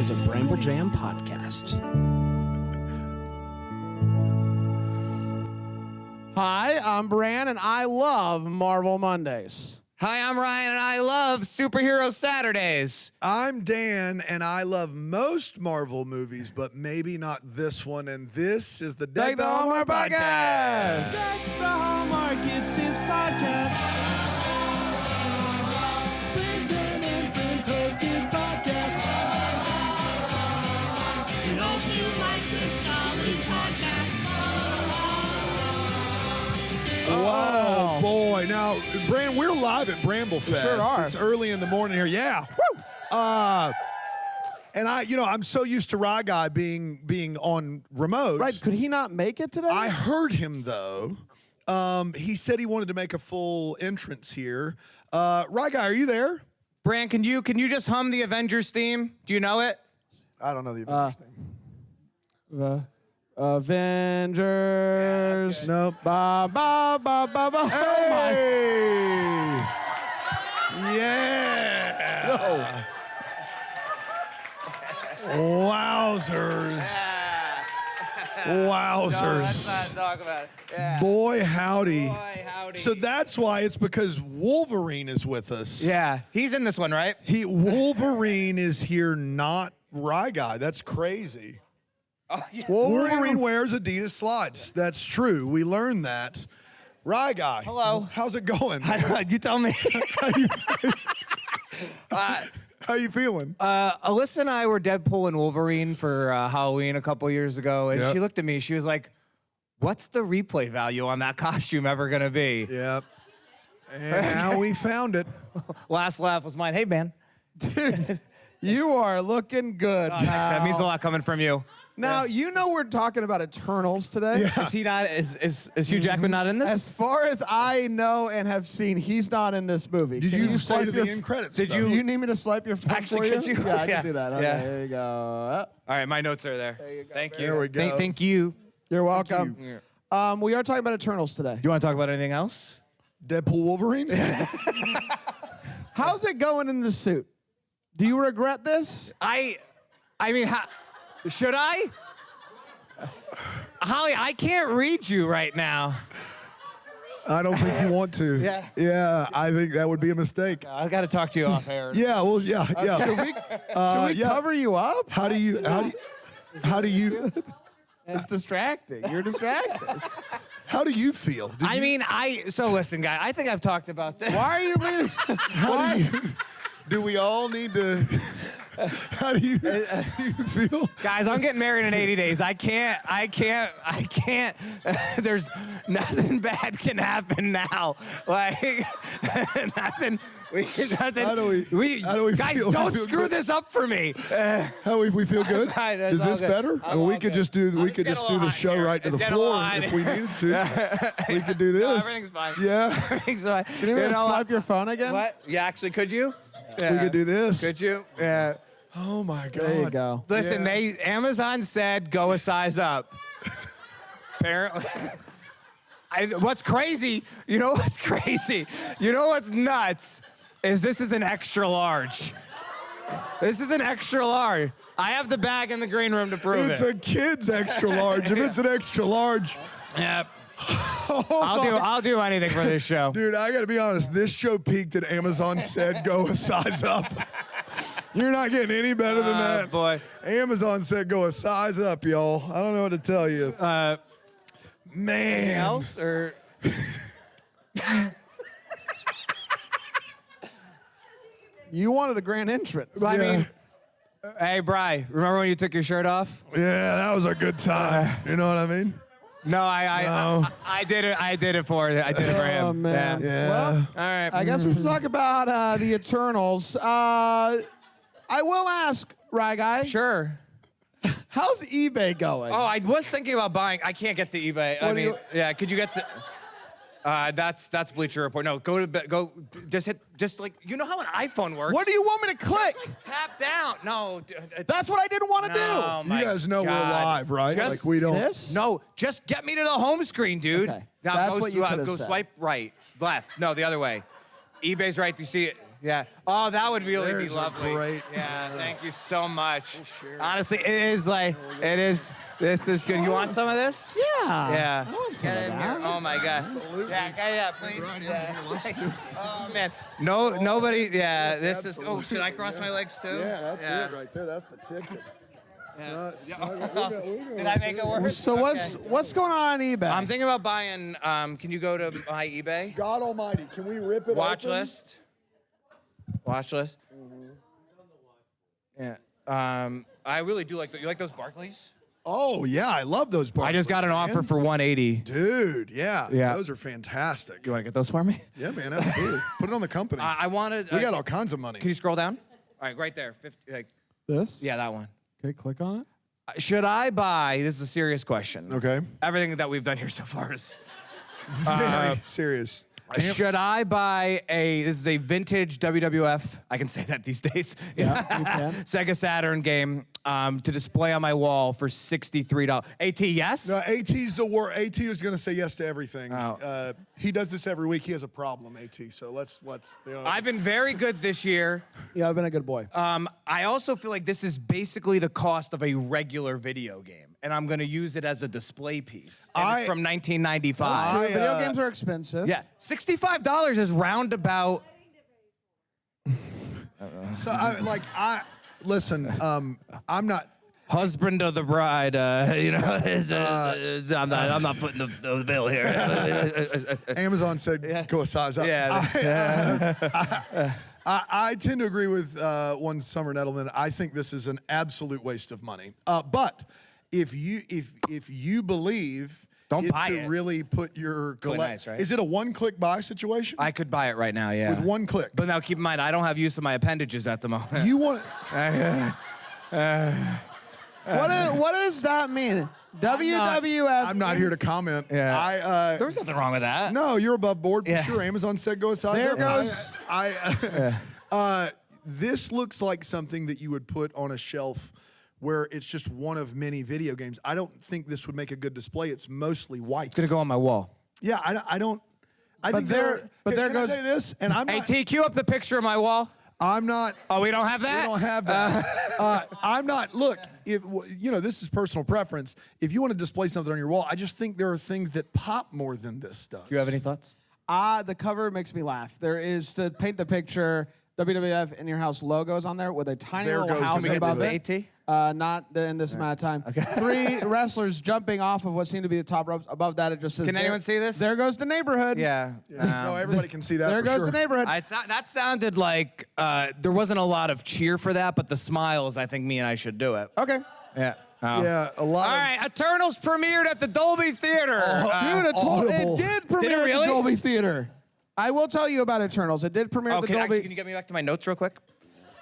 is a Bramble Jam podcast. Hi, I'm Bran, and I love Marvel Mondays. Hi, I'm Ryan, and I love Superhero Saturdays. I'm Dan, and I love most Marvel movies, but maybe not this one. And this is the Deck the Hallmark podcast. Deck the Hallmark, it's his podcast. Big Dan and friends host his podcast. We hope you like this jolly podcast. Oh, boy. Now, Bran, we're live at Bramble Fest. Sure are. It's early in the morning here. Yeah. Woo! And I'm so used to Rye Guy being on remote. Right, could he not make it today? I heard him, though. He said he wanted to make a full entrance here. Rye Guy, are you there? Bran, can you just hum the Avengers theme? Do you know it? I don't know the Avengers thing. The Avengers. Yeah, nope. Ba, ba, ba, ba, ba. Hey! Yeah! Wowzers. Wowzers. No, let's not talk about it. Yeah. Boy, howdy. Boy, howdy. So that's why it's because Wolverine is with us. Yeah, he's in this one, right? Wolverine is here, not Rye Guy. That's crazy. Oh, yeah. Wolverine wears Adidas slides. That's true. We learned that. Rye Guy. Hello. How's it going? I don't know, you tell me. How you feeling? Alyssa and I were Deadpool and Wolverine for Halloween a couple years ago, and Yep. she looked at me. She was like, "What's the replay value on that costume ever gonna be?" Yep. And now we found it. Last laugh was mine. Hey, man. Dude, you are looking good. Oh, thanks. That means a lot coming from you. Now, you know we're talking about Eternals today. Yeah. Is he not? Is Hugh Jackman not in this? As far as I know and have seen, he's not in this movie. Did Can you stay swipe to your the end credits? Did stuff? Do you need me to swipe your phone Actually, for could you? Yeah, I Yeah. can do that. Okay, Yeah. there you go. All right, my notes are there. you go. Thank you. There we go. Thank you. You're welcome. you. We are talking about Eternals today. Do you want to talk about anything else? Deadpool Wolverine? How's it going in the suit? Do you regret this? I mean, should I? Holly, I can't read you right now. I don't think you want to. Yeah. Yeah, I think that would be a mistake. I got to talk to you off air. Yeah, well, yeah. Should we yeah. cover you up? How do you It's distracting. You're distracted. how do you feel? So listen, guy, I think I've talked about this. Why are you leaving? Do we all need to how do you feel? Guys, I'm getting married in 80 days. I can't. There's nothing bad can happen now. Like, nothing. How do we guys, feel? don't We feel screw good? this up for me. How we feel good? Right, that's Is this all good. better? I'm we all could good. just do I'm getting a the little show hot right to here. the It's getting a little floor hot if we needed to. We could do this. No, everything's fine. Yeah. Everything's fine. Can you swipe your phone again? What? Yeah, actually, could you? We could do this. Could you? Yeah. Oh my God. There you go. Listen, Yeah. Amazon said go a size up. Apparently. What's crazy? You know what's crazy? You know what's nuts? Is this is an extra large. This is an extra large. I have the bag in the green room to prove It's it. a kid's extra large. If it's an extra large. Yep. I'll do anything for this show. Dude, I gotta be honest. This show peaked at Amazon said go a size up. You're not getting any better than that. Boy. Amazon said go a size up, y'all. I don't know what to tell you. Man. Anything else or? You wanted a grand entrance. I Yeah. mean, hey, Bri, remember when you took your shirt off? Yeah, that was a good time. You know what I mean? No, I did it. I did it for him. Oh, man. Yeah. Well, All right. I guess we'll talk about the Eternals. I will ask, Rye Guy, Sure. how's eBay going? Oh, I was thinking about buying. I can't get to eBay. I What do mean, you- yeah. Could you get to? That's Bleacher Report. No, go. Just like you know how an iPhone works. What do you want me to click? Just, like, tap down. No. That's what I didn't want to No, You my guys know we're God. live, right? Just Like we do. don't. This? No, just get me to the home screen, dude. Okay. Now That's go, what you could've go said. swipe right, left. No, the other way. eBay's right. Do you see it? Yeah. Oh, that would really be There's a lovely. great- Yeah. Thank you so much. Honestly, it is like it is. This is good. You want some of this? Yeah. Yeah. I want some Get of in that. here. Oh my God. Yeah, please. Right in Yeah. here. Let's do it. Oh man. Nobody. Yeah. This is. Oh, should I cross my legs too? Yeah, that's it right there. That's the ticket. Did I make it work? So what's going on eBay? I'm thinking about buying. Can you go to my eBay? God Almighty, can we rip it Watch open? list. Watch list. Yeah. I really do like. You like those Barclays? Oh yeah, I love those bars. I just got an offer for 180. Dude, yeah. Yeah. Those are fantastic. You want to get those for me? Yeah, man, absolutely. Put it on the company. I wanted. We got all kinds of money. Can you scroll down? All right, right there. 50. Like, this? yeah, that one. Okay, click on it. Should I buy? This is a serious question. Okay. Everything that we've done here so far is. Very serious. Should I buy a? This is a vintage WWF. I can say that these days. Yeah, you can. Sega Saturn game to display on my wall for $63. AT, yes. No, AT's the worst. AT is going to say yes to everything. Oh. He does this every week. He has a problem, AT. So let's. You know, I've been very good this year. Yeah, I've been a good boy. I also feel like this is basically the cost of a regular video game, and I'm going to use it as a display piece. And it's from 1995. True, I, video games are expensive. Yeah, $65 is roundabout. So listen. I'm not. Husband of the bride, you know, I'm not footing the bill here. Amazon said go a size up. Yeah. I tend to agree with one Summer Nettleman. I think this is an absolute waste of money. But if you believe Don't buy to it. really put your Really nice, right? Is it a one-click buy situation? I could buy it right now, yeah. With one click. But now keep in mind, I don't have use of my appendages at the moment. You want What does that mean? WWF. I'm not here to comment. Yeah. There was nothing wrong with that. No, you're above board for Yeah. sure. Amazon said go a size There up. goes. This looks like something that you would put on a shelf where it's just one of many video games. I don't think this would make a good display. It's mostly white. It's gonna go on my wall. Yeah, I don't. I think there goes this, and I'm Hey, not. T, cue up the picture of my wall. I'm not. Oh, we don't have We that? don't have that. I'm not. Look, if you know, this is personal preference. If you want to display something on your wall, I just think there are things that pop more than this does. Do you have any thoughts? The cover makes me laugh. There is, to paint the picture, WWF in your house logos on there with a tiny There little goes house the above AT. it. Not in this amount of time. Okay. 3 wrestlers jumping off of what seemed to be the top ropes. Above that, it just says. Can anyone see this? There goes the neighborhood. Yeah. No, everybody can see that. There for goes sure. the neighborhood. That sounded like there wasn't a lot of cheer for that, but the smiles, I think me and I should do it. Okay. Yeah. Oh. Yeah, a lot. All right, Eternals premiered at the Dolby Theater. Dude, it Audible. did premiere really? at the Dolby Theater. I will tell you about Eternals. It did premiere at the can Dolby. you get me back to my notes real quick?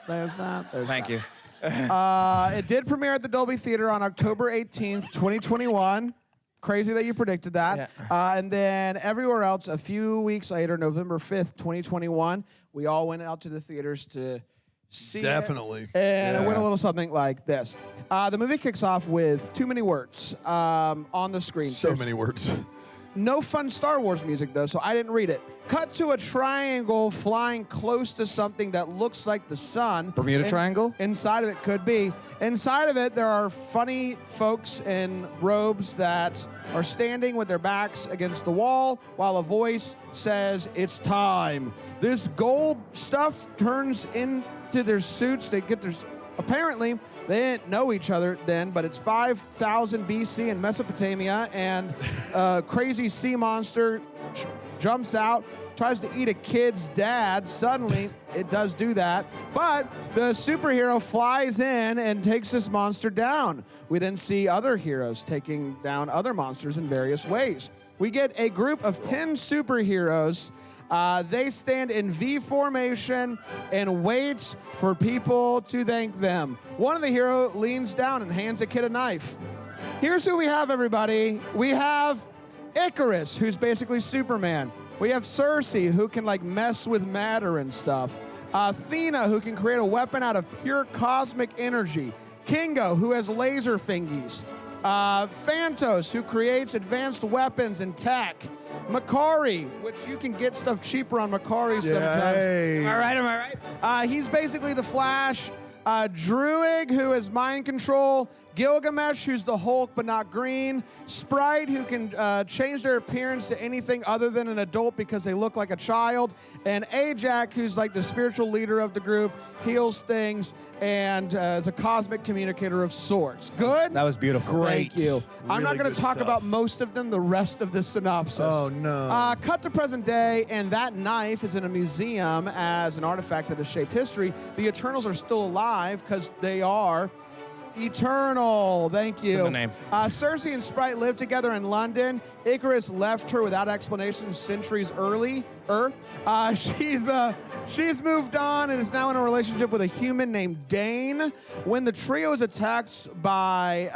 There's that. There's Thank that. you. It did premiere at the Dolby Theater on October 18th, 2021. Crazy that you predicted that. And then everywhere else, a few weeks later, November 5th, 2021, we all went out to the theaters to see Definitely. it. And it Yeah. went a little something like this. The movie kicks off with too many words on the screen. So There's many words. no fun Star Wars music, though, so I didn't read it. Cut to a triangle flying close to something that looks like the sun. Bermuda Triangle? Inside of it could be. Inside of it, there are funny folks in robes that are standing with their backs against the wall while a voice says, "It's time." This gold stuff turns into their suits. They get their... Apparently, they didn't know each other then, but it's 5,000 BC in Mesopotamia, and a crazy sea monster jumps out, tries to eat a kid's dad. Suddenly, it does do that, but the superhero flies in and takes this monster down. We then see other heroes taking down other monsters in various ways. We get a group of 10 superheroes. They stand in V formation and waits for people to thank them. One of the heroes leans down and hands a kid a knife. Here's who we have, everybody. We have Ikaris, who's basically Superman. We have Sersi, who can like mess with matter and stuff. Thena, who can create a weapon out of pure cosmic energy. Kingo, who has laser fingies. Phastos, who creates advanced weapons and tech. Makkari, which you can get stuff cheaper on Makkari sometimes. Yay. All right, am I right? He's basically the Flash. Druig, who is mind control. Gilgamesh, who's the Hulk but not green. Sprite, who can change their appearance to anything other than an adult because they look like a child. And Ajak, who's like the spiritual leader of the group, heals things, and is a cosmic communicator of sorts. Good? That was beautiful. Great. Thank you. I'm not Really going good to talk stuff. about most of them, the rest of the synopsis. Oh, no. Cut to present day, and that knife is in a museum as an artifact that has shaped history. The Eternals are still alive because they are eternal. Thank you. in the name. Sersi and Sprite live together in London. Ikaris left her without explanation centuries earlier. She's moved on and is now in a relationship with a human named Dane. When the trio is attacked by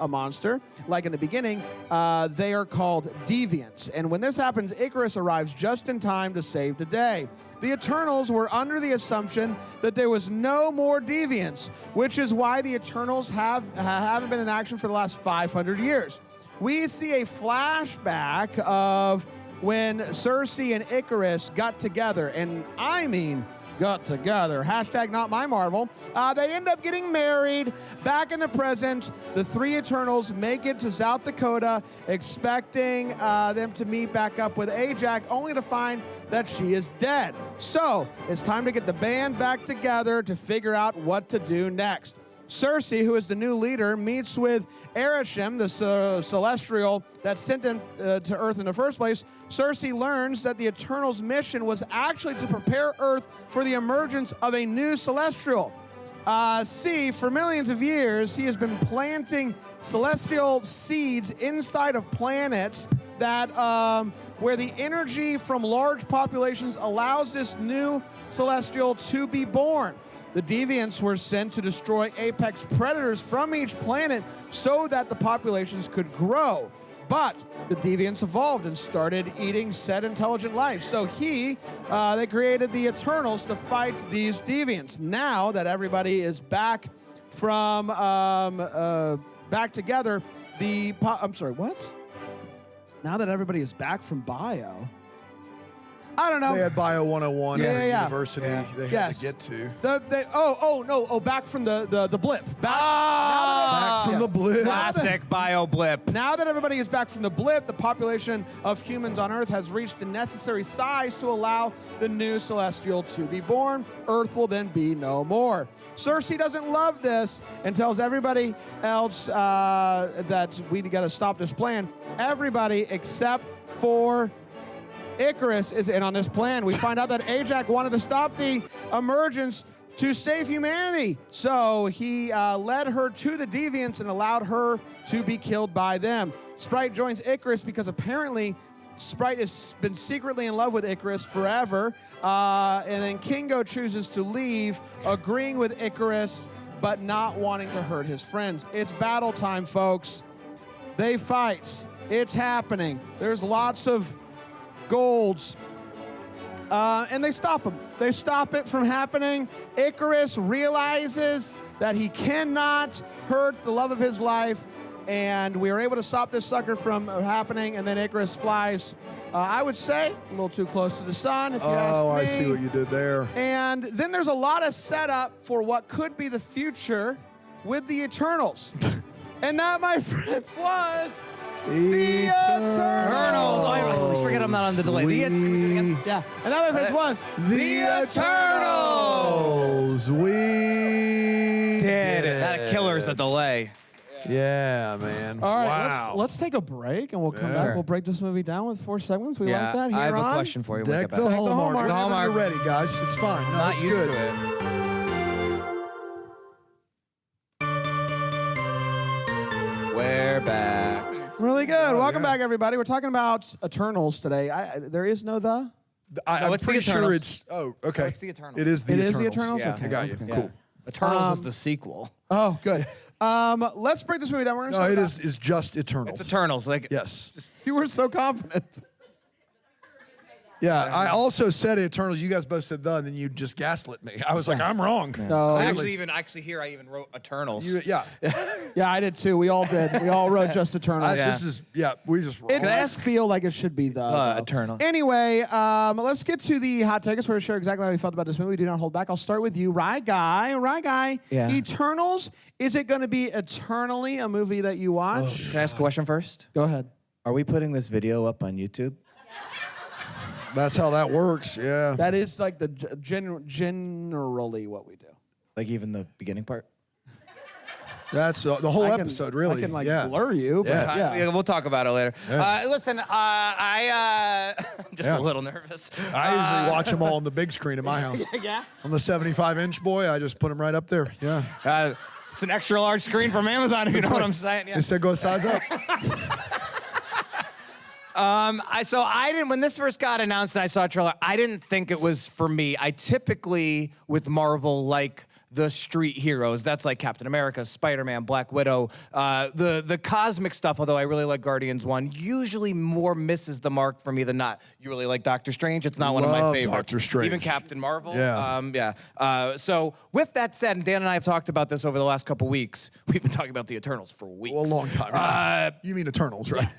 a monster, like in the beginning, they are called deviants. And when this happens, Ikaris arrives just in time to save the day. The Eternals were under the assumption that there was no more deviants, which is why the Eternals haven't been in action for the last 500 years. We see a flashback of when Sersi and Ikaris got together, and I mean got together. Hashtag not my Marvel. They end up getting married. Back in the present, the three Eternals make it to South Dakota, expecting them to meet back up with Ajak, only to find that she is dead. So it's time to get the band back together to figure out what to do next. Sersi, who is the new leader, meets with Arishem, the celestial that sent them to Earth in the first place. Sersi learns that the Eternals' mission was actually to prepare Earth for the emergence of a new celestial. For millions of years, he has been planting celestial seeds inside of planets that where the energy from large populations allows this new celestial to be born. The deviants were sent to destroy apex predators from each planet so that the populations could grow. But the deviants evolved and started eating said intelligent life. So they created the Eternals to fight these deviants. Now that everybody is back from back together, I'm sorry, what? Now that everybody is back from bio. I don't know. They had Bio 101 at the Yeah. university they had to get to. Back from the blip. Back from the blip. Classic bio blip. Now that everybody is back from the blip, the population of humans on Earth has reached the necessary size to allow the new celestial to be born. Earth will then be no more. Sersi doesn't love this and tells everybody else that we got to stop this plan. Everybody except for Ikaris is in on this plan. We find out that Ajak wanted to stop the emergence to save humanity. So he led her to the deviants and allowed her to be killed by them. Sprite joins Ikaris because apparently Sprite has been secretly in love with Ikaris forever. And then Kingo chooses to leave, agreeing with Ikaris, but not wanting to hurt his friends. It's battle time, folks. They fight. It's happening. There's lots of golds. And they stop him. They stop it from happening. Ikaris realizes that he cannot hurt the love of his life, and we are able to stop this sucker from happening, and then Ikaris flies, I would say, a little too close to the sun, if you ask me. Oh, I see what you did there. And then there's a lot of setup for what could be the future with the Eternals. And that, my friends, was the Eternals. Eternals. Oh, I forget I'm not on the delay. Yeah, and that, my friends, was The Eternals. We Did it. That killer's a delay. Yeah, man. All right, Wow. let's take a break, and we'll come back. We'll break this movie down with 4 segments. We like that. I have Here a on question for you. when we Deck get the back. Hallmark. Hallmark. Whenever you're ready, guys. It's fine. No, Not it's used good. to it. We're back. Really good. Welcome back, everybody. We're talking about Eternals today. There is no the. I'm it's the pretty sure Eternals. it's. Oh, okay. it's the Eternals. It is the It Eternals. is the Eternals? Yeah. Okay, I got you. okay. Cool. Eternals is the sequel. Oh, good. Let's break this movie down. We're gonna No, start it about- is just Eternals. It's Eternals. Like Yes. You were so confident. Yeah, I also said Eternals. You guys both said and then you just gaslit me. I was like, I'm wrong. No, I actually here I even wrote Eternals. Yeah. yeah, I did too. We all did. We all wrote just Eternals. This is, we just wrong. It does feel like it should be the Eternal. Anyway, let's get to the hot take. I just want to share exactly how we felt about this movie. Do not hold back. I'll start with you, Rye Guy. Yeah. Eternals. Is it going to be eternally a movie that you watch? Can I ask a question first? Go ahead. Are we putting this video up on YouTube? That's how that works, yeah. That is like the generally what we do. Like even the beginning part? That's the whole episode, really. I can blur you, but yeah. We'll talk about it later. Yeah. Listen, I'm just a little nervous. I usually watch them all on the big screen in my house. Yeah. On the 75-inch, boy, I just put them right up there, yeah. It's an extra large screen from Amazon, if you know what I'm saying. Yeah. They said go size up. I didn't, when this first got announced and I saw a trailer, I didn't think it was for me. I typically, with Marvel, like the street heroes. That's like Captain America, Spider-Man, Black Widow. The cosmic stuff, although I really like Guardians 1, usually more misses the mark for me than not. You really like Doctor Strange? It's not one of my favorites. Doctor Strange. Even Captain Marvel. Yeah. So with that said, and Dan and I have talked about this over the last couple weeks. We've been talking about the Eternals for weeks. Well, a long time. You mean Eternals, right?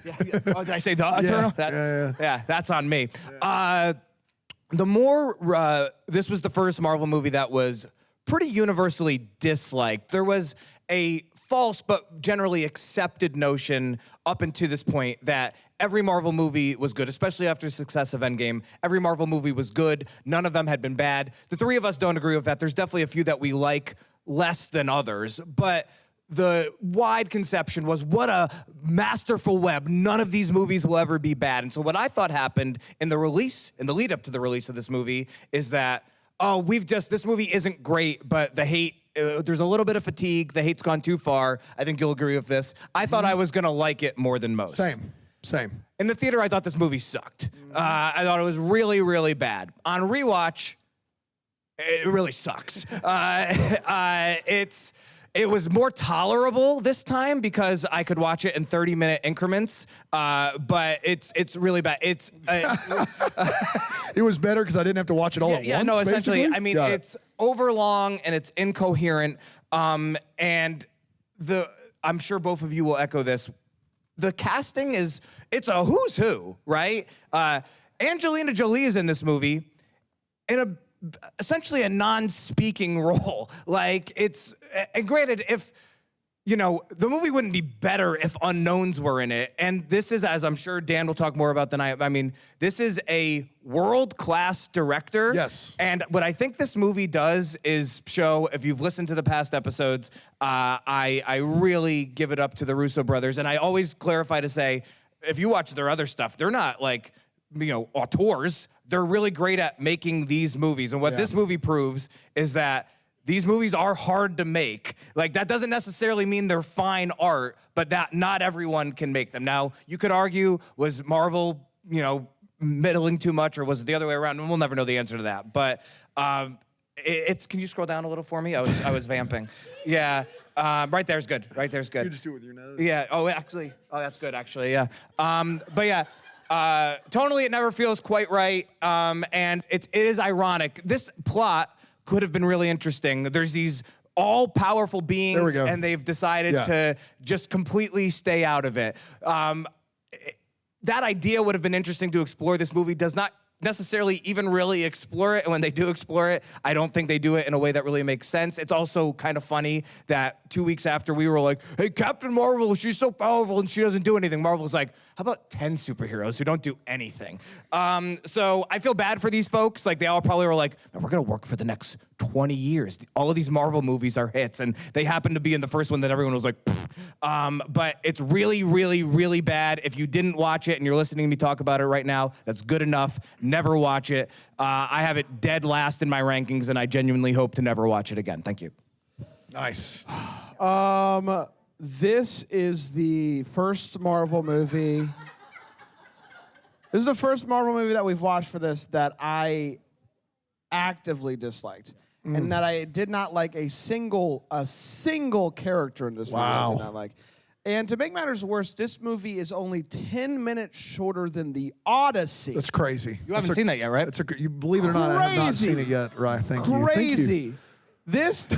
Oh, did I say the Eternal? Yeah. That's on me. The more, this was the first Marvel movie that was pretty universally disliked. There was a false but generally accepted notion up until this point that every Marvel movie was good, especially after the success of Endgame. Every Marvel movie was good. None of them had been bad. The three of us don't agree with that. There's definitely a few that we like less than others, but the wide conception was, what a masterful web. None of these movies will ever be bad. And so what I thought happened in the lead up to the release of this movie is that, this movie isn't great, but the hate, there's a little bit of fatigue. The hate's gone too far. I think you'll agree with this. I thought I was gonna like it more than most. Same. In the theater, I thought this movie sucked. I thought it was really, really bad. On rewatch, it really sucks. It was more tolerable this time because I could watch it in 30-minute increments, but it's really bad. It was better because I didn't have to watch it all at once. Yeah, no, essentially, basically? I mean, it's overlong and it's incoherent, and I'm sure both of you will echo this. The casting it's a who's who, right? Angelina Jolie is in this movie in essentially a non-speaking role. Like, and granted, if, the movie wouldn't be better if unknowns were in it. And this is, as I'm sure Dan will talk more about than I mean, this is a world-class director. Yes. And what I think this movie does is show, if you've listened to the past episodes, I really give it up to the Russo brothers. And I always clarify to say, if you watch their other stuff, they're not like, auteurs. They're really great at making these movies. And what this movie proves is that these movies are hard to make. Like, that doesn't necessarily mean they're fine art, but that not everyone can make them. Now, you could argue, was Marvel, middling too much, or was it the other way around? And we'll never know the answer to that. But can you scroll down a little for me? I was vamping. Yeah. Right there's good. Right there's good. You just do it with your nose. Yeah. Oh, that's good, actually. Yeah. But yeah. Tonally, it never feels quite right, and it is ironic. This plot could have been really interesting. There's these all-powerful beings, and they've decided to just completely stay out of it. That idea would have been interesting to explore. This movie does not necessarily even really explore it, and when they do explore it, I don't think they do it in a way that really makes sense. It's also kind of funny that 2 weeks after we were like, hey, Captain Marvel, she's so powerful and she doesn't do anything. Marvel's like, how about 10 superheroes who don't do anything? So I feel bad for these folks. Like, they all probably were like, we're gonna work for the next 20 years. All of these Marvel movies are hits, and they happen to be in the first one that everyone was like, but it's really, really, really bad. If you didn't watch it and you're listening to me talk about it right now, that's good enough. Never watch it. I have it dead last in my rankings, and I genuinely hope to never watch it again. Thank you. Nice. This is the first Marvel movie. This is the first Marvel movie that we've watched for this that I actively disliked. And that I did not like a single character in this movie. I did not like. And to make matters worse, this movie is only 10 minutes shorter than The Odyssey. That's crazy. You haven't seen that yet, right? You believe it or not, I have not Crazy. seen it yet. Right? Thank you. Crazy. This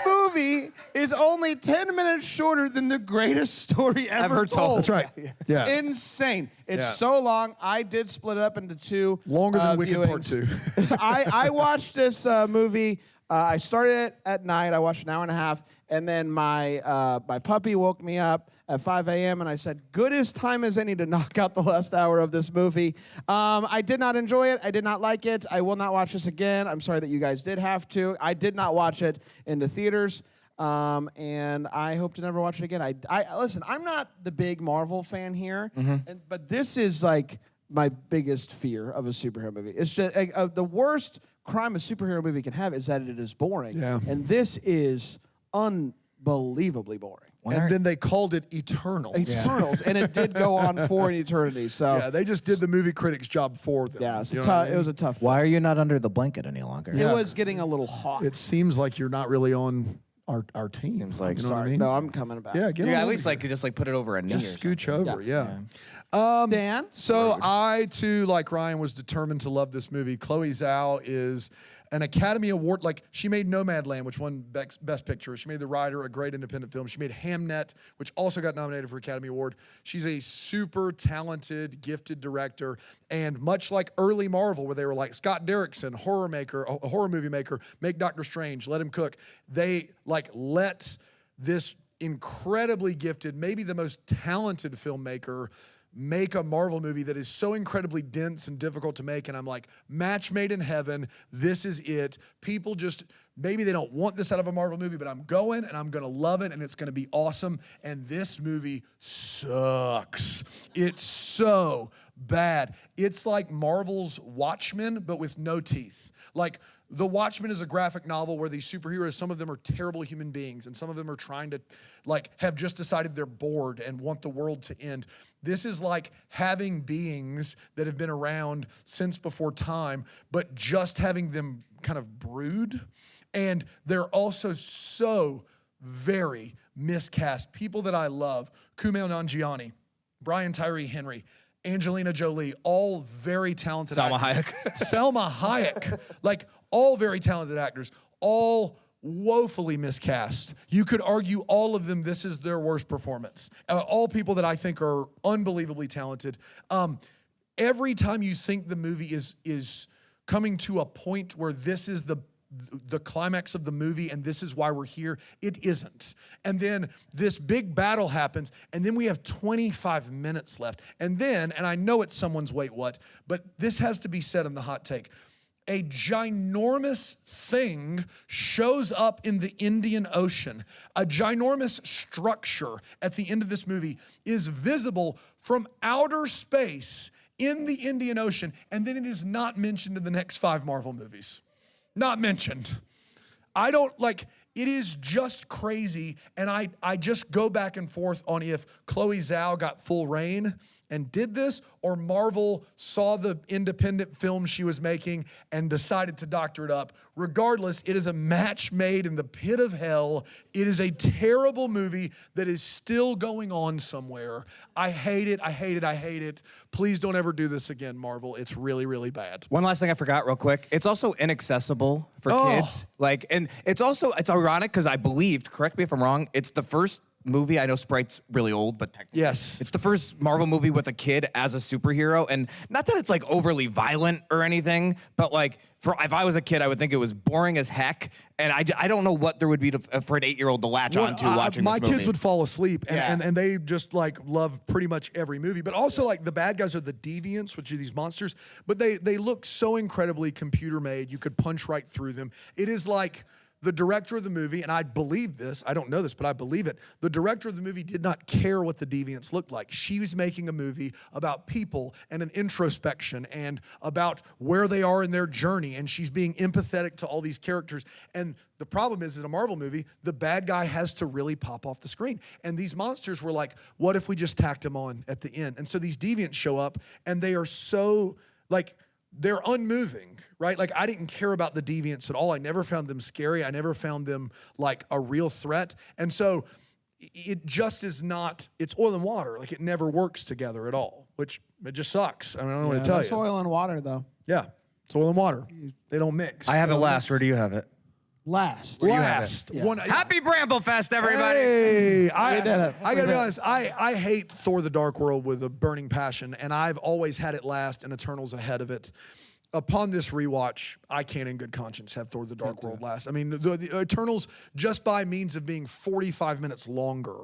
movie is only 10 minutes shorter than the greatest story ever told. That's right. Yeah. Insane. It's Yeah. so long. I did split it up into two. Longer than Wicked viewings. Part 2. I watched this movie. I started it at night. I watched an hour and a half, and then my puppy woke me up at 5 a.m. and I said, "Good as time as any to knock out the last hour of this movie." I did not enjoy it. I did not like it. I will not watch this again. I'm sorry that you guys did have to. I did not watch it in the theaters. And I hope to never watch it again. I listen. I'm not the big Marvel fan here, but this is like my biggest fear of a superhero movie. It's just the worst crime a superhero movie can have is that it is boring. Yeah. And this is unbelievably boring. And then they called it Eternals. Eternals, and it did go on for an eternity. So Yeah, they just did the movie critics' job for them. yeah, it's You a know what I it was a mean? tough. Why are you not under the blanket any longer? It was getting a little hot. It seems like you're not really on our team. Seems like- you know what I Sorry. mean? No, I'm coming back. Yeah, get Yeah, on at over least here. like just like put it over a knee. Just or scooch over. Yeah. Dan? So I too, like Ryan, was determined to love this movie. Chloé Zhao is an Academy Award. Like, she made Nomadland, which won Best Picture. She made The Rider, a great independent film. She made Hamnet, which also got nominated for Academy Award. She's a super talented, gifted director. And much like early Marvel, where they were like, Scott Derrickson, horror maker, a horror movie maker, make Doctor Strange, let him cook. They like let this incredibly gifted, maybe the most talented filmmaker make a Marvel movie that is so incredibly dense and difficult to make. And I'm like, match made in heaven. This is it. People just, maybe they don't want this out of a Marvel movie, but I'm going and I'm going to love it and it's going to be awesome. And this movie sucks. It's so bad. It's like Marvel's Watchmen, but with no teeth. Like, The Watchmen is a graphic novel where these superheroes, some of them are terrible human beings, and some of them are trying to, like, have just decided they're bored and want the world to end. This is like having beings that have been around since before time, but just having them kind of brood. And they're also so very miscast. People that I love, Kumail Nanjiani, Brian Tyree Henry, Angelina Jolie, all very talented Salma actors. Hayek. Salma Hayek, like all very talented actors, all woefully miscast. You could argue all of them, this is their worst performance. All people that I think are unbelievably talented. Every time you think the movie is coming to a point where this is the climax of the movie and this is why we're here, it isn't. And then this big battle happens, and then we have 25 minutes left. And then, and I know it's someone's wait what, but this has to be said in the hot take. A ginormous thing shows up in the Indian Ocean. A ginormous structure at the end of this movie is visible from outer space in the Indian Ocean, and then it is not mentioned in the next 5 Marvel movies. Not mentioned. I don't like, it is just crazy, and I just go back and forth on if Chloé Zhao got full reign and did this, or Marvel saw the independent film she was making and decided to doctor it up. Regardless, it is a match made in the pit of hell. It is a terrible movie that is still going on somewhere. I hate it, I hate it, I hate it. Please don't ever do this again, Marvel. It's really, really bad. One last thing I forgot real quick. It's also inaccessible for kids. Like, and it's ironic because I believed, correct me if I'm wrong, it's the first movie. I know Sprite's really old, but technically, Yes. it's the first Marvel movie with a kid as a superhero. And not that it's like overly violent or anything, but like if I was a kid, I would think it was boring as heck. And I don't know what there would be for an 8-year-old to latch onto watching my this movie. kids would fall asleep, and, Yeah. and they just like love pretty much every movie. But also, like, the bad guys are the deviants, which are these monsters. But they look so incredibly computer made. You could punch right through them. It is like the director of the movie, and I believe this, I don't know this, but I believe it. The director of the movie did not care what the deviants looked like. She was making a movie about people and an introspection and about where they are in their journey, and she's being empathetic to all these characters. And the problem is, in a Marvel movie, the bad guy has to really pop off the screen. And these monsters were like, what if we just tacked him on at the end? And so these deviants show up, and they are so, like, they're unmoving, right? Like, I didn't care about the deviants at all. I never found them scary. I never found them like a real threat. And so it just is not. It's oil and water. Like it never works together at all, which it just sucks. I mean, I don't know what to tell That's you. oil and water, though. Yeah, it's oil and water. They don't mix. I have it last. Where do you have it? Last. Last Yeah. one. Happy Bramblefest, everybody. Hey, I We did it. gotta be honest. I hate Thor: The Dark World with a burning passion, and I've always had it last, and Eternals ahead of it. Upon this rewatch, I can't in good conscience have Thor: The Dark World last. I mean, the Eternals, just by means of being 45 minutes longer.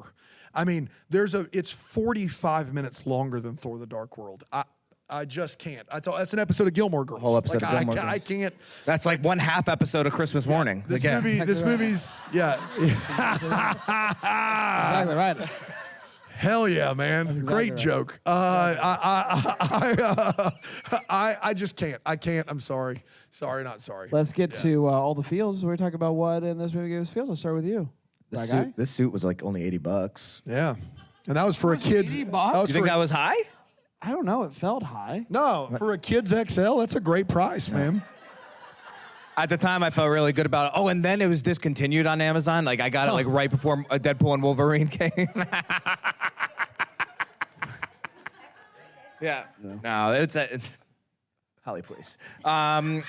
I mean, it's 45 minutes longer than Thor: The Dark World. I just can't. That's an episode of Gilmore Girls. Whole episode of Gilmore Girls. I can't. That's like one half episode of Christmas Morning. This movie's yeah. Exactly right. Hell yeah, man! exactly Great right. joke. I just can't. I can't. I'm sorry. Sorry, not sorry. Let's get to all the feels. We're talking about what in this movie gives feels. I'll start with you. This suit was like only $80. Yeah, and that was for a kid's. $80? You think that was high? I don't know. It felt high. No, for a kid's XL, that's a great price, man. At the time, I felt really good about it. Oh, and then it was discontinued on Amazon. Like, I got it like right before Deadpool and Wolverine came. Yeah. No, it's Holly, please. Yeah,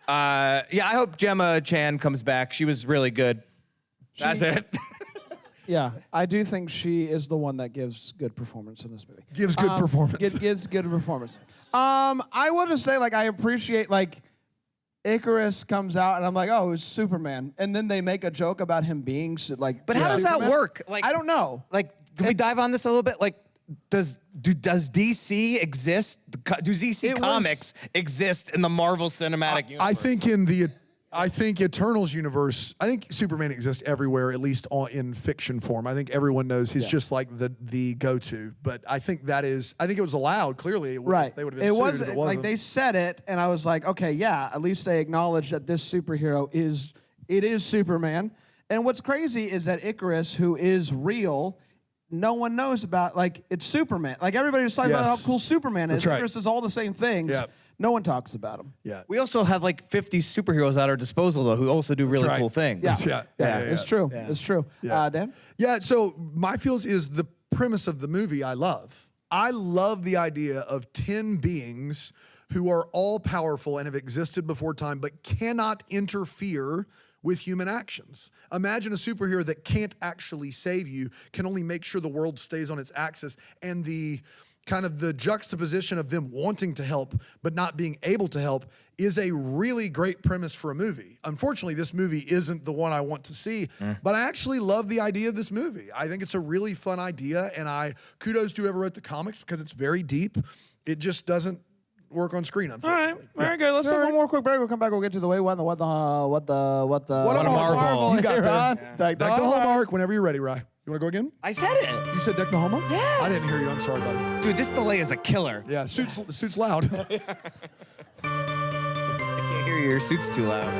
I hope Gemma Chan comes back. She was really good. That's it. Yeah, I do think she is the one that gives good performance in this movie. Gives good performance. Gives good performance. I will just say, like, I appreciate, like, Ikaris comes out and I'm like, oh, it's Superman, and then they make a joke about him being like. But how does that Superman? work? Like, I don't know. Like, can we dive on this a little bit? Like, does DC exist? Do DC Comics exist in the Marvel Cinematic Universe? I think Eternals universe. I think Superman exists everywhere, at least in fiction form. I think everyone knows he's just like the go-to. But I think it was allowed. Clearly, Right. They would have been sued if it wasn't. like they said it, and I was like, okay, yeah. At least they acknowledge that this superhero is Superman. And what's crazy is that Ikaris, who is real, no one knows about. Like, it's Superman. Like, everybody's talking about how cool Superman is. That's right. Ikaris does all the same things. Yeah. No one talks about him. Yeah. We also have like 50 superheroes at our disposal, though, who also do really right. cool things. Yeah. It's true. Yeah. It's true. Yeah. Dan? Yeah, so my feels is the premise of the movie I love. I love the idea of 10 beings who are all powerful and have existed before time but cannot interfere with human actions. Imagine a superhero that can't actually save you, can only make sure the world stays on its axis, and the kind of the juxtaposition of them wanting to help but not being able to help is a really great premise for a movie. Unfortunately, this movie isn't the one I want to see, but I actually love the idea of this movie. I think it's a really fun idea, and kudos to whoever wrote the comics because it's very deep. It just doesn't work on screen, unfortunately. All right. Very good. Let's take one more quick break. We'll come back. We'll get to the what a Marvel. You got that. Deck Deck the Hallmark whenever you're ready, Rye. You want to go again? I said it. You said deck the Hallmark? Yeah. I didn't hear you. I'm sorry, buddy. Dude, this delay is a killer. Yeah, suit's loud. I can't hear you. Your suit's too loud.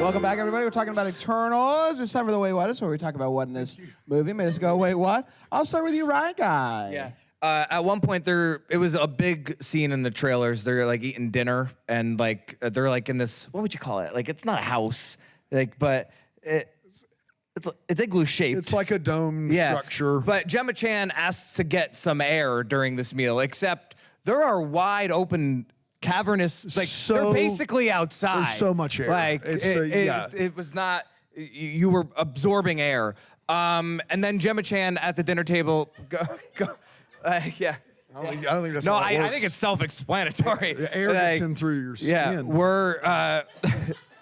Welcome back, everybody. We're talking about Eternals. It's time for the Wait What. It's where we talk about what in this movie made us go, wait, what? I'll start with you, Ryan Guy. Yeah. At one point, it was a big scene in the trailers. They're like eating dinner, and like they're like in this. What would you call it? Like, it's not a house, like, but it's igloo shaped. It's like a dome structure. But Gemma Chan asks to get some air during this meal, except there are wide open cavernous, like they're basically outside. There's so much air. Like it was not. You were absorbing air. And then Gemma Chan at the dinner table yeah. I don't think that's No, how it works. I think it's self-explanatory. The air gets in through your skin.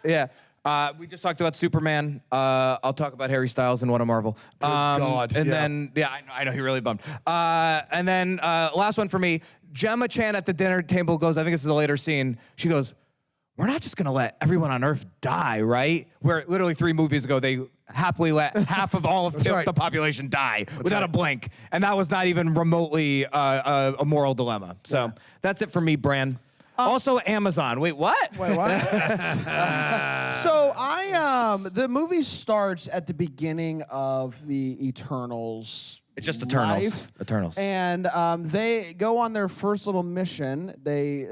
Yeah, we just talked about Superman. I'll talk about Harry Styles and What a Marvel. God, And yeah. then, I know he really bummed. And then last one for me, Gemma Chan at the dinner table goes, I think this is a later scene, she goes, we're not just going to let everyone on Earth die, right? Where literally 3 movies ago, they happily let half of all of right. the population die without a blink. And that was not even remotely a moral dilemma. So that's it for me, Bran. Also, Amazon. Wait, what? Wait, what? The movie starts at the beginning of the Eternals. It's just Eternals. Life, Eternals. And they go on their first little mission. They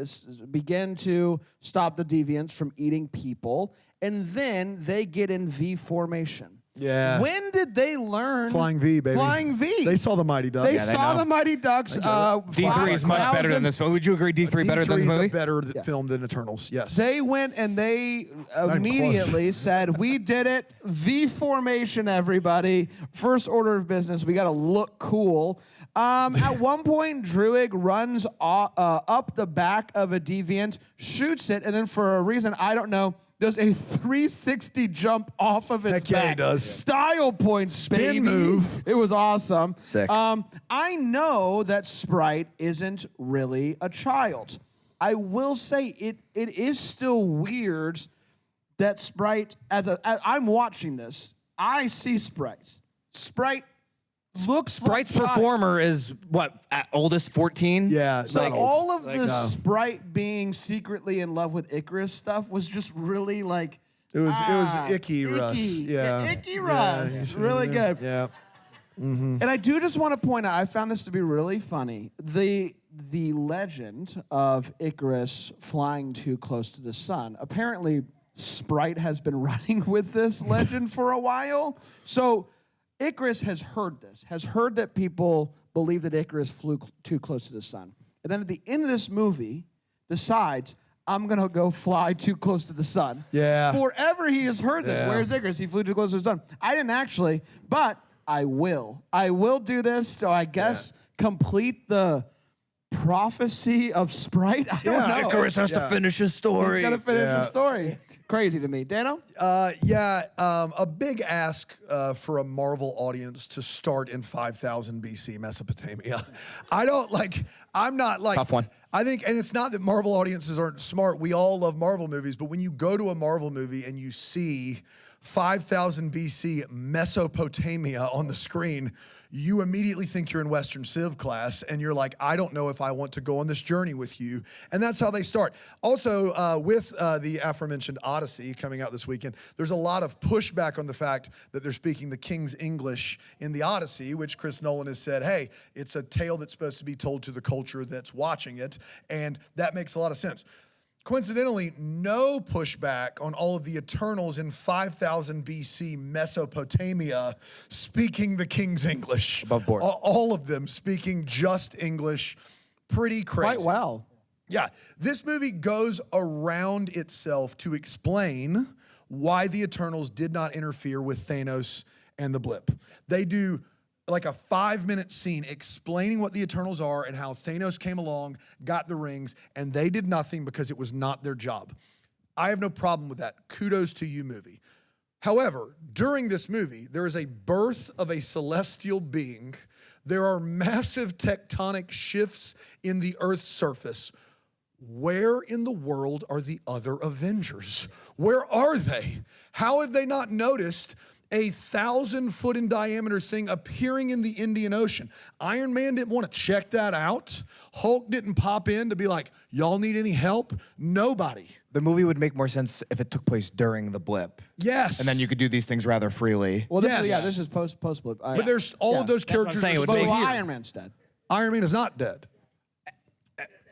begin to stop the deviants from eating people. And then they get in V formation. Yeah. When did they learn Flying V, baby. Flying V. They saw the Mighty Ducks. They they saw know. the Mighty Ducks. D3 is much better than this one. Would you agree D3 better than this D3 is movie? a better film than Eternals. Yes. They went and they even immediately said, "We did it. V formation, everybody. First order of business. We got to look cool." At one point, Druig runs up the back of a deviant, shoots it, and then for a reason I don't know, does a 360 jump off of its Heck yeah, he back. does. Style points, Spin baby. move. It was awesome. Sick. I know that Sprite isn't really a child. I will say it is still weird that Sprite, as I'm watching this, I see Sprite. Sprite looks Sprite's like child. performer is what, at oldest 14? Yeah. It's Like not old. all of the no. Sprite being secretly in love with Ikaris stuff was just really like It was icky, Russ. Yeah. icky Russ. Yeah, really good. Yeah. And I do just want to point out, I found this to be really funny. The legend of Ikaris flying too close to the sun. Apparently, Sprite has been running with this legend for a while. So Ikaris has heard that people believe that Ikaris flew too close to the sun. And then at the end of this movie, decides, I'm going to go fly too close to the sun. Yeah. Forever he has heard this. Yeah. Where's Ikaris? He flew too close to the sun. I didn't actually, but I will. I will do this, so I guess complete the prophecy of Sprite. I don't know. Ikaris has to finish his story. He's got to finish Yeah. the story. Crazy to me. Dano? A big ask for a Marvel audience to start in 5000 BC Mesopotamia. I'm not like... Tough one. I think, and it's not that Marvel audiences aren't smart. We all love Marvel movies, but when you go to a Marvel movie and you see 5000 BC Mesopotamia on the screen, you immediately think you're in Western Civ class, and you're like, I don't know if I want to go on this journey with you. And that's how they start. Also, with the aforementioned Odyssey coming out this weekend, there's a lot of pushback on the fact that they're speaking the King's English in the Odyssey, which Chris Nolan has said, hey, it's a tale that's supposed to be told to the culture that's watching it, and that makes a lot of sense. Coincidentally, no pushback on all of the Eternals in 5000 BC Mesopotamia speaking the King's English. Above board. All of them speaking just English. Pretty crazy. Quite well. Yeah. This movie goes around itself to explain why the Eternals did not interfere with Thanos and the blip. They do like a 5-minute scene explaining what the Eternals are and how Thanos came along, got the rings, and they did nothing because it was not their job. I have no problem with that. Kudos to you, movie. However, during this movie, there is a birth of a celestial being. There are massive tectonic shifts in the Earth's surface. Where in the world are the other Avengers? Where are they? How have they not noticed a 1,000-foot in diameter thing appearing in the Indian Ocean? Iron Man didn't want to check that out. Hulk didn't pop in to be like, y'all need any help? Nobody. The movie would make more sense if it took place during the blip. Yes. And then you could do these things rather freely. Well, this Yes. this is post blip. But there's all of those characters. saying. It are would But make- still here. Iron Man's dead. Iron Man is not dead.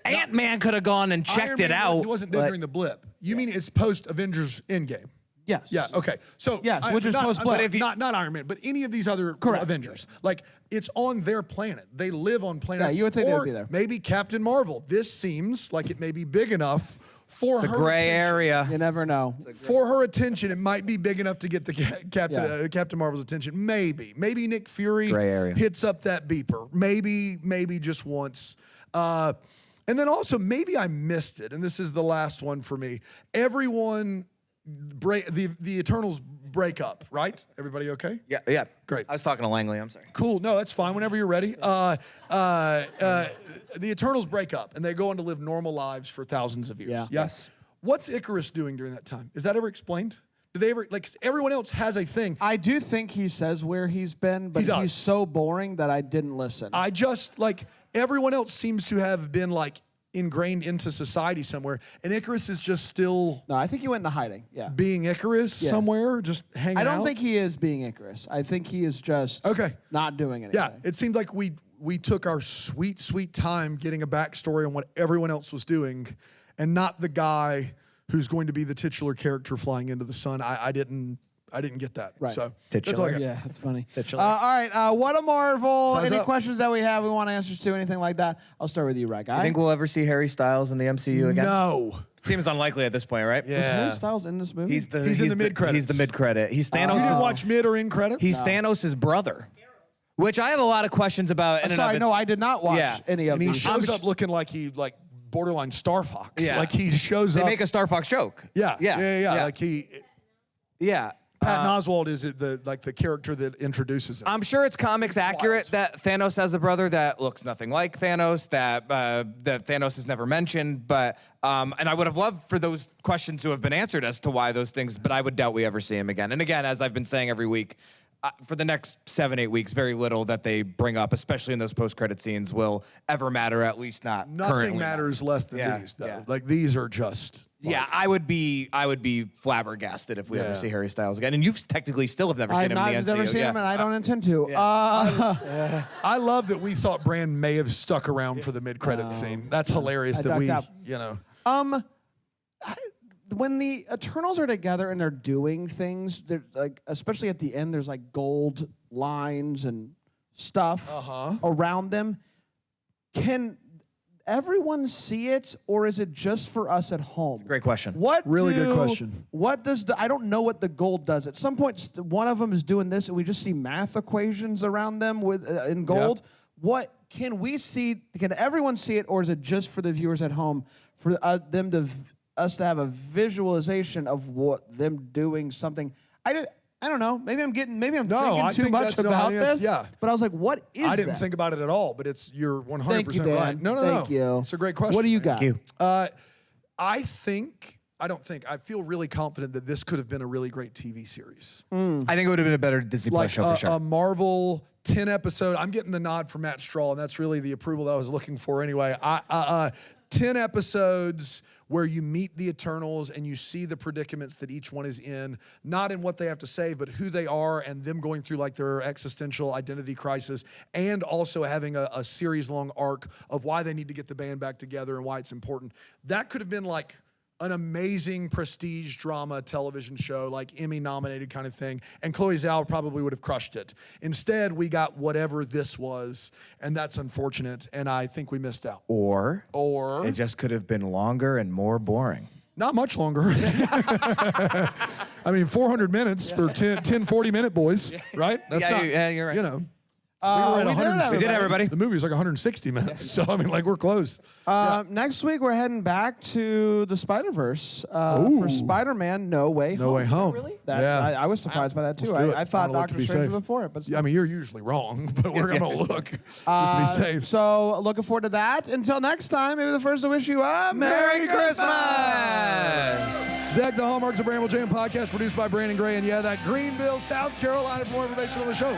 Ant-Man could have gone and checked Iron it Man out. wasn't dead but- during the blip. You mean it's post Avengers Endgame? Yes. Yeah, okay. So Yes, which is not, post-blip. but if you- not Iron Man, but any of these other Avengers. Like, it's on their planet. They live on planet. Yeah, you would think they would or be there. Maybe Captain Marvel. This seems like it may be big enough for It's a her gray attention. area. You never know. For her attention, it might be big enough to get the Captain Marvel's attention. Maybe Nick Fury Gray area. hits up that beeper. Maybe just once. And then also, maybe I missed it, and this is the last one for me. Everyone, the Eternals break up, right? Everybody okay? Yeah. Great. I was talking to Langley, I'm sorry. Cool. No, that's fine. Whenever you're ready. The Eternals break up, and they go on to live normal lives for thousands of years. Yeah. Yes. What's Ikaris doing during that time? Is that ever explained? Do they ever, like, everyone else has a thing. I do think he says where he's been, but He does. he's so boring that I didn't listen. I just, like, everyone else seems to have been, like, ingrained into society somewhere, and Ikaris is just still No, I think he went into hiding. Yeah. being Ikaris Yeah. somewhere, just hanging out. I don't think he is being Ikaris. I think he is just Okay. not doing anything. Yeah, it seemed like we took our sweet time getting a backstory on what everyone else was doing, and not the guy who's going to be the titular character flying into the sun. I didn't I didn't get that. Right. So Titular. that's all I got. Yeah, that's funny. Titular. All right, what a Marvel. Size Any up. questions that we have, we want answers to, anything like that? I'll start with you, right, guy? You think we'll ever see Harry Styles in the MCU again? No. Seems unlikely at this point, right? Was Harry Yeah. Styles in this movie? He's the He's in the mid-credits. He's the mid credit. He's You didn't Thanos'. watch mid or in credits? He's Thanos' brother, which I have a lot of questions about. In and Sorry, of no, its- I did not watch Yeah. any of and he these. shows up looking like he borderline Star Fox. Yeah. Like he shows They up. make a Star Fox joke. yeah. Yeah. Like Yeah. Patton Oswalt is the character that introduces him. I'm sure it's comics accurate that Thanos has a brother that looks nothing like Thanos, that Thanos is never mentioned, but and I would have loved for those questions to have been answered as to why those things, but I would doubt we ever see him again. And again, as I've been saying every week, for the next 7-8 weeks, very little that they bring up, especially in those post-credit scenes, will ever matter, at least not Nothing currently. matters less than Yeah, these, though. yeah. Like these are just. Yeah, I would be flabbergasted if we ever see Harry Styles again. And you technically still have never seen I've him not in the MCU. never seen him, and I don't intend to. I love that we thought Bran may have stuck around for the mid-credit scene. That's hilarious I that we, ducked out. When the Eternals are together and they're doing things, they're like, especially at the end, there's like gold lines and stuff around them. Can everyone see it, or is it just for us at home? Great question. Really good question. What does I don't know what the gold does. At some point, one of them is doing this, and we just see math equations around them with in gold. What can we see? Can everyone see it, or is it just for the viewers at home, for them to us to have a visualization of what them doing something? I don't know. Maybe I'm thinking I too think much that's- no, about that's- this. yeah. But I was like, what is that? I didn't think about it at all, but you're 100% Thank you, Dan. right. No. Thank you. It's a great question. What do you got? I feel really confident that this could have been a really great TV series. I think it would have been a better Disney Plus Like show for sure. a Marvel 10 episode. I'm getting the nod from Matt Straw, and that's really the approval that I was looking for anyway. 10 episodes where you meet the Eternals and you see the predicaments that each one is in, not in what they have to say, but who they are and them going through like their existential identity crisis, and also having a series-long arc of why they need to get the band back together and why it's important. That could have been like an amazing prestige drama television show, like Emmy-nominated kind of thing, and Chloé Zhao probably would have crushed it. Instead, we got whatever this was, and that's unfortunate, and I think we missed out. Or Or it just could have been longer and more boring. not much longer. I mean, 400 minutes for 10 40-minute boys, right? That's you're right. You know. We were at we did it, 160. We did, everybody. The movie's like 160 minutes, so I mean, like we're close. Next week, we're heading back to the Spider-Verse for Spider-Man No Way Home. No Way Home. Really? Yeah. I was surprised by that, too. Let's do it. I thought Gotta look to Doctor be Strange safe. was before it. But Yeah, I mean, you're usually wrong, but we're going to look just to be safe. So, looking forward to that. Until next time, maybe the first to wish you a Merry Christmas! Deck the Hallmarks of Bramble Jam podcast produced by Brandon Gray. And yeah, that Greenville, South Carolina. For more information on the show,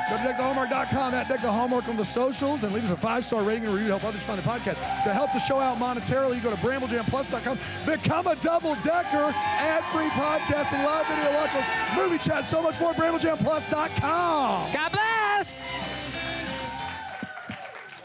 go to deckthehallmark.com, at Deck the Hallmark on the socials, and leave us a 5-star rating and review to help others find the podcast. To help the show out monetarily, you go to bramblejamplus.com. Become a double-decker, ad-free podcasting, live video watch, movie chat, so much more. BrambleJamPlus.com. God bless!